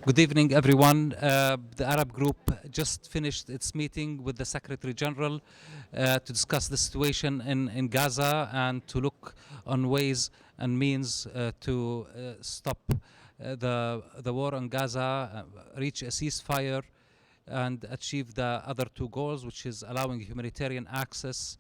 Good evening, everyone. The Arab group just finished its meeting with the Secretary General to discuss the situation in Gaza and to look on ways and means to stop the war on Gaza, reach a ceasefire, and achieve the other two goals, which is allowing humanitarian access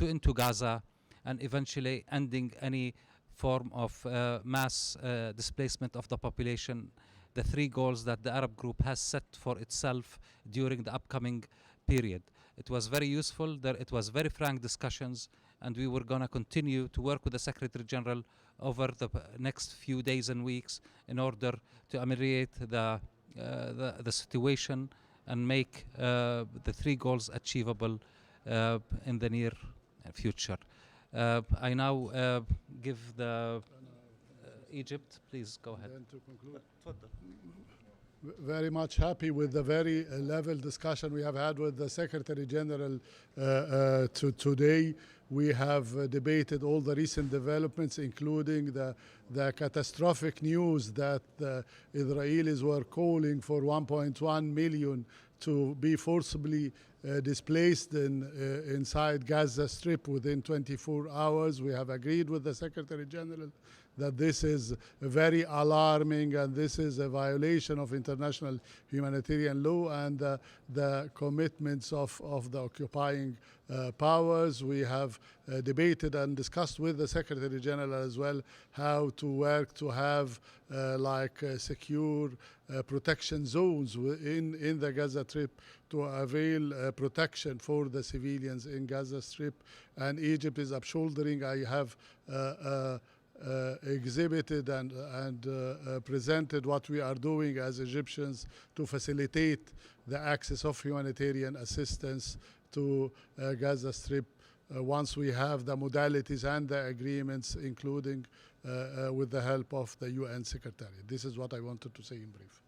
into Gaza and eventually ending any form of mass displacement of the population. The three goals that the Arab group has set for itself during the upcoming period. It was very useful. It was very frank discussions, and we were going to continue to work with the Secretary General over the next few days and weeks in order to ameliorate the situation and make the three goals achievable in the near future. I now give the Egypt, please go ahead. And to conclude, very much happy with the very level discussion we have had with the Secretary General today. We have debated all the recent developments, including the catastrophic news that the Israelis were calling for 1.1 million to be forcibly displaced inside Gaza Strip within 24 hours. We have agreed with the Secretary General that this is very alarming and this is a violation of international humanitarian law and the commitments of the occupying powers. We have debated and discussed with the Secretary General as well how to work to have secure protection zones in the Gaza Strip to avail protection for the civilians in Gaza Strip. And Egypt is upshouldering. I have exhibited and presented what we are doing as Egyptians to facilitate the access of humanitarian assistance to Gaza Strip once we have the modalities and the agreements, including with the help of the UN Secretariat. This is what I wanted to say in brief.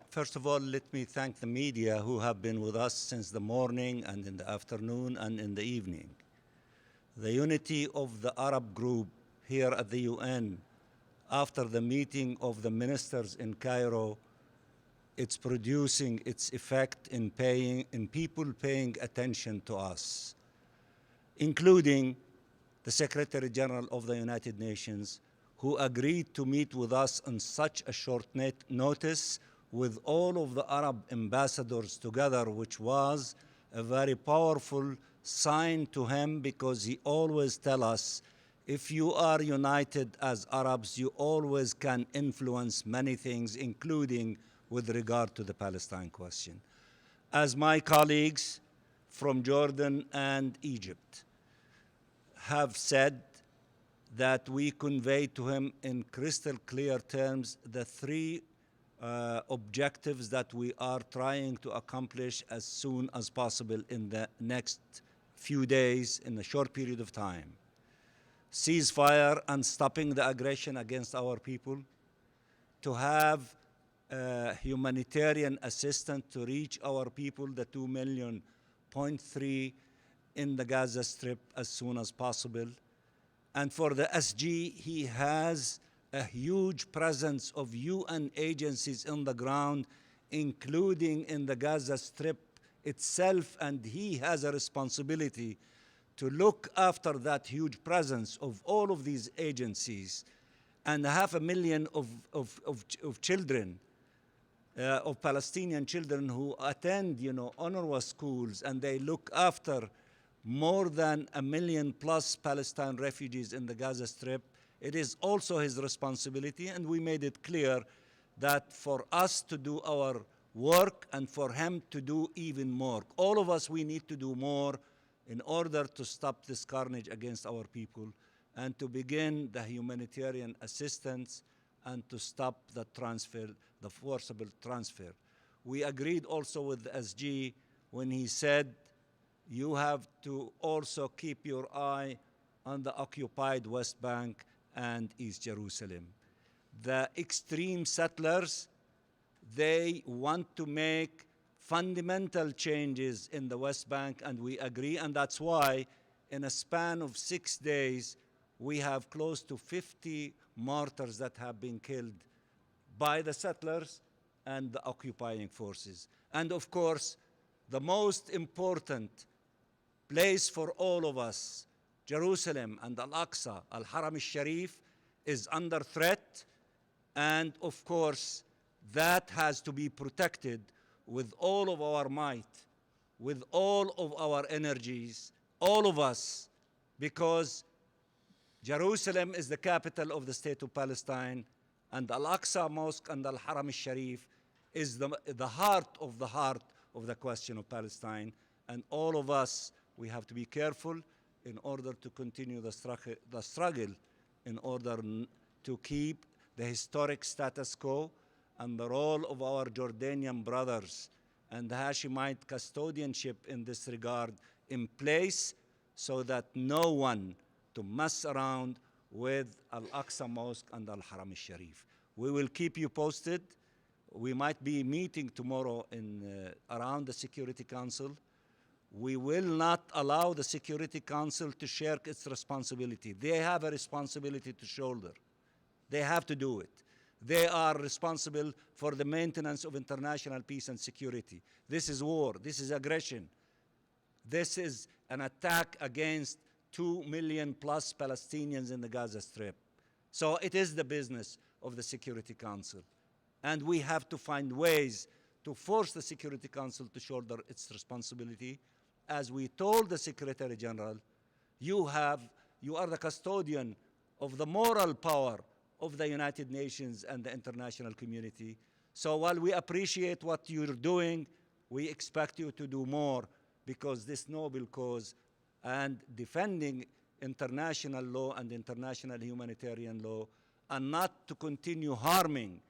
First of all, let me thank the media who have been with us since the morning and in the afternoon and in the evening. The unity of the Arab group here at the UN after the meeting of the ministers in Cairo, it's producing its effect in people paying attention to us, including the Secretary General of the United Nations, who agreed to meet with us on such a short notice with all of the Arab ambassadors together, which was a very powerful sign to him, because he always tells us, if you are united as Arabs, you always can influence many things, including with regard to the Palestine question. As my colleagues from Jordan and Egypt have said, that we conveyed to him in crystal clear terms the three objectives that we are trying to accomplish as soon as possible in the next few days, in a short period of time. Ceasefire and stopping the aggression against our people, to have humanitarian assistance to reach our people, the 2.3 million in the Gaza Strip as soon as possible. And for the SG, he has a huge presence of UN agencies on the ground, including in the Gaza Strip itself, and he has a responsibility to look after that huge presence of all of these agencies and 500,000 of children, of Palestinian children who attend, UNRWA schools, and they look after more than 1 million plus Palestine refugees in the Gaza Strip. It is also his responsibility, and we made it clear that for us to do our work and for him to do even more, all of us, we need to do more in order to stop this carnage against our people and to begin the humanitarian assistance and to stop the transfer, the forcible transfer. We agreed also with the SG when he said, you have to also keep your eye on the occupied West Bank and East Jerusalem. The extreme settlers, they want to make fundamental changes in the West Bank, and we agree, and that's why in a span of 6 days, we have close to 50 martyrs that have been killed by the settlers and the occupying forces. And of course, the most important place for all of us, Jerusalem and Al-Aqsa, Al-Haram al-Sharif, is under threat. And of course, that has to be protected with all of our might, with all of our energies, all of us, because Jerusalem is the capital of the state of Palestine, and Al-Aqsa Mosque and Al-Haram al-Sharif is the heart of the question of Palestine. And all of us, we have to be careful in order to continue the struggle in order to keep the historic status quo and the role of our Jordanian brothers and the Hashemite custodianship in this regard in place, so that no one to mess around with Al-Aqsa Mosque and Al-Haram al-Sharif. We will keep you posted. We might be meeting tomorrow around the Security Council. We will not allow the Security Council to shirk its responsibility. They have a responsibility to shoulder. They have to do it. They are responsible for the maintenance of international peace and security. This is war. This is aggression. This is an attack against 2 million plus Palestinians in the Gaza Strip. So it is the business of the Security Council. And we have to find ways to force the Security Council to shoulder its responsibility. As we told the Secretary General, you are the custodian of the moral power of the United Nations and the international community. So while we appreciate what you're doing, we expect you to do more, because this noble cause and defending international law and international humanitarian law, and not to continue harming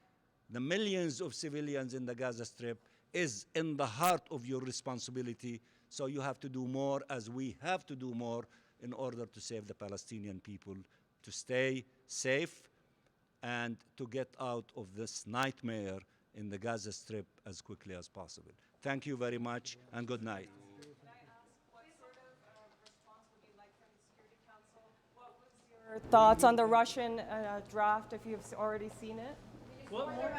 the millions of civilians in the Gaza Strip, is in the heart of your responsibility. So you have to do more, as we have to do more, in order to save the Palestinian people, to stay safe and to get out of this nightmare in the Gaza Strip as quickly as possible. Thank you very much, and good night. Can I ask, what sort of response would you like from the Security Council? What was your thoughts on the Russian draft, if you've already seen it? What more?